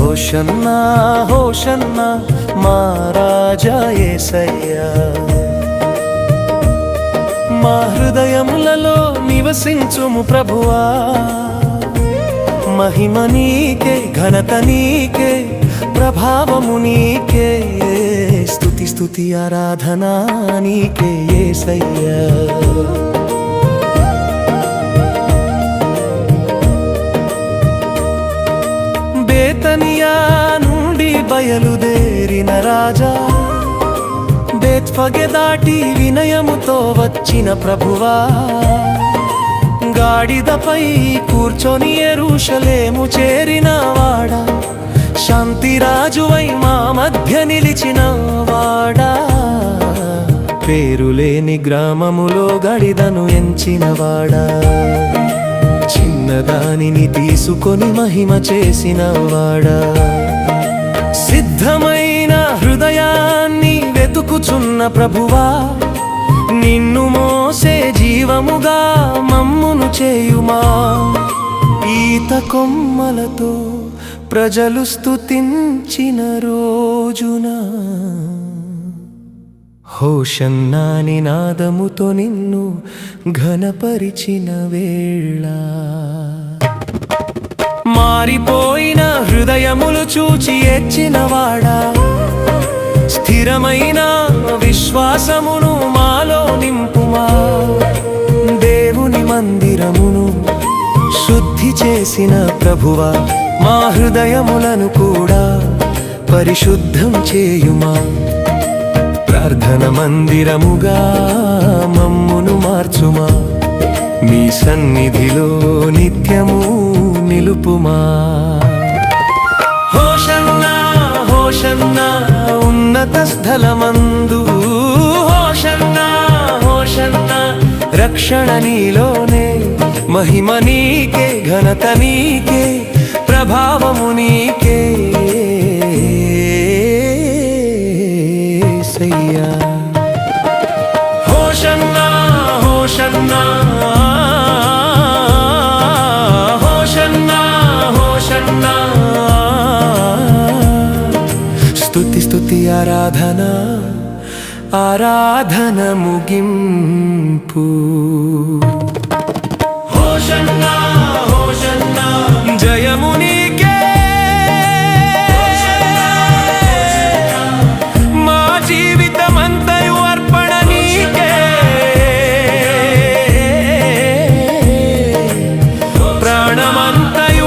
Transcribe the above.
హోషన్నా హోషన్నా మా రాజా యేసయ్యా, మా హృదయములలో నివసించుము ప్రభువా. మహిమ నీకే, ఘనత నీకే, ప్రభావము నీకే, స్తుతి స్తుతి ఆరాధన నీకే యేసయ్యా. బేతనియా నుండి బయలుదేరిన రాజా, బేత్ఫగే దాటి వినయముతో వచ్చిన ప్రభువా. గాడిదపై కూర్చొని యెరూషలేము చేరిన వాడా, శాంతిరాజువై మా మధ్య నిలిచిన వాడా. పేరులేని గ్రామములో గడిదను ఎంచిన వాడా, చిన్నదానిని తీసుకొని మహిమ చేసిన వాడా. సిద్ధమైన హృదయాన్ని వెతుకుచున్న ప్రభువా, నిన్ను మోసే జీవముగా మమ్మును చేయుమా. ఈత కొమ్మలతో ప్రజలు స్తుతించిన రోజున, హోషన్నా నినాదముతో నిన్ను ఘనపరిచిన వేళ. మారిపోయిన హృదయములు చూచి ఏడ్చినవాడా, స్థిరమైన విశ్వాసమును మాలో నింపుమా. దేవుని మందిరమును శుద్ధి చేసిన ప్రభువా, మా హృదయములను కూడా పరిశుద్ధం చేయుమా. ప్రార్థన మందిరముగా మమ్మును మార్చుమా, మీ సన్నిధిలో నిత్యము నిలుపుమా. హోషన్నా హోషన్నా ఉన్నత స్థలమందు, హోషన్నా హోషన్నా రక్షణ నీలోనే. మహిమ నీకే, ఘనత నీకే, ప్రభావము నీకే యేసయ్యా. హోషన్నా హోషన్నా హోషన్నా హోషన్నా, స్తుతి స్తుతి ఆరాధన ఆరాధన ముగింపు.